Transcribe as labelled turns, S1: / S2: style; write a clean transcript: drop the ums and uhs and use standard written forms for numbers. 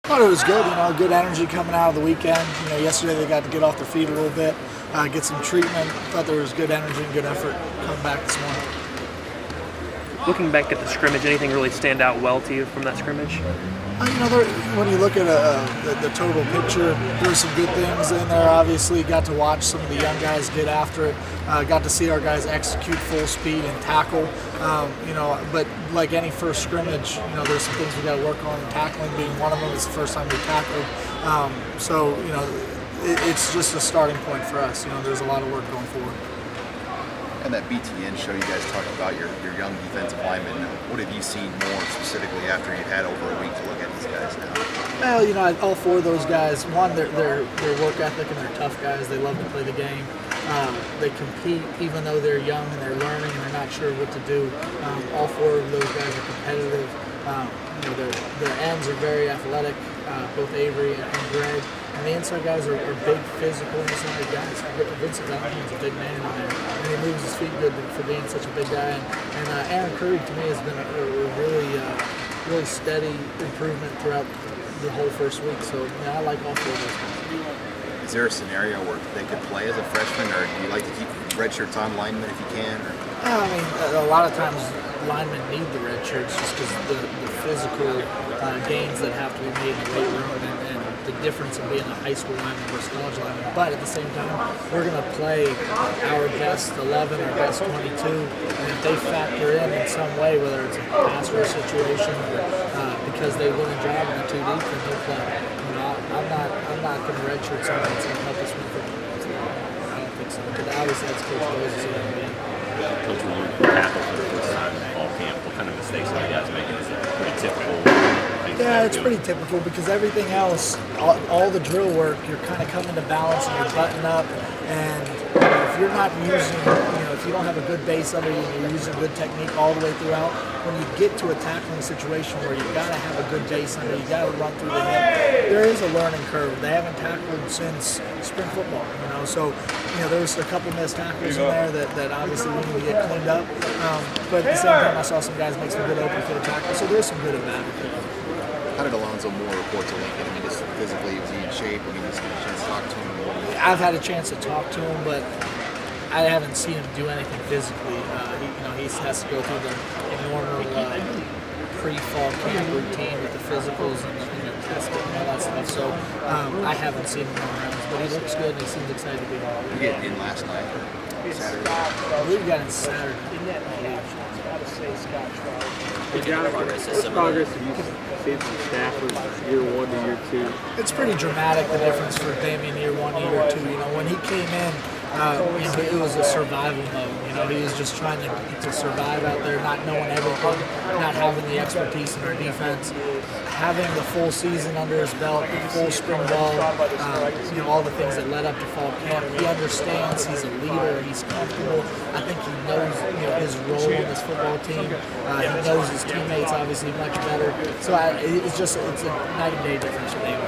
S1: Thought it was good, good energy coming out of the weekend. Yesterday they got to get off their feet a little bit, get some treatment. Thought there was good energy and good effort coming back this morning.
S2: Looking back at the scrimmage, anything really stand out well to you from that scrimmage?
S1: When you look at the total picture, there's some good things in there. Obviously, got to watch some of the young guys get after it. Got to see our guys execute full speed and tackle. But like any first scrimmage, there's some things we got to work on. Tackling being one of them. It's the first time we tackled. It's just a starting point for us. There's a lot of work going forward.
S3: And that BTN show you guys talked about your young defensive linemen. What have you seen more specifically after you've had over a week to look at these guys now?
S1: Well, all four of those guys, one, they're work ethic and they're tough guys. They love to play the game. They compete even though they're young and they're learning and they're not sure what to do. All four of those guys are competitive. Their ends are very athletic, both Avery and Greg. And the inside guys are big, physical inside guys. Vincent Valentine's a big man in there, and he moves his feet good for being such a big guy. And Aaron Curry, to me, has been a really steady improvement throughout the whole first week. So I like all four of those guys.
S3: Is there a scenario where they could play as a freshman, or do you like to keep red shirts on linemen if you can? Or?
S1: A lot of times linemen need the red shirts just because the physical gains that have to be made in the weight room and the difference of being a high school lineman versus college lineman. But at the same time, we're going to play our best 11 or best 22, and if they factor in some way, whether it's a pass rush situation or because they win a job in the 2 deep, then they'll play. I'm not going to redshirt someone that's going to help us win football. I don't think so. But obviously, that's Coach Boyes is going to be.
S4: Coach, when you tackle for the first time in fall camp, what kind of mistakes are you guys making? Is it pretty typical?
S1: Yeah, it's pretty typical because everything else, all the drill work, you're kind of coming to balance and you're butting up. And if you're not using, if you don't have a good base under you and you're using good technique all the way throughout, when you get to a tackling situation where you've got to have a good base under, you got to run through the hip, there is a learning curve. They haven't tackled since spring football, so there's a couple missed tackles in there that obviously we need to get cleaned up. But at the same time, I saw some guys make some good open field tackles, so there's some good and bad.
S3: How did Alonzo Moore report to Lincoln? Just physically, was he in shape? Just get a chance to talk to him?
S1: I've had a chance to talk to him, but I haven't seen him do anything physically. He has to go through the normal pre-fall camp routine with the physicals and the testing and all that stuff. So I haven't seen him around, but he looks good and he seems excited to be here.
S3: Did you get in last night or Saturday?
S1: I believe we got in Saturday.
S5: What progress have you seen from Stafford year 1 to year 2?
S1: It's pretty dramatic, the difference for Damien year 1 to year 2. When he came in, it was a survival mode. He was just trying to survive out there, not knowing everything, not having the expertise in our defense, having the full season under his belt, the full spring ball, all the things that led up to fall camp. He understands. He's a leader. He's comfortable. I think he knows his role in this football team. He knows his teammates obviously much better. So it's a night and day difference with him.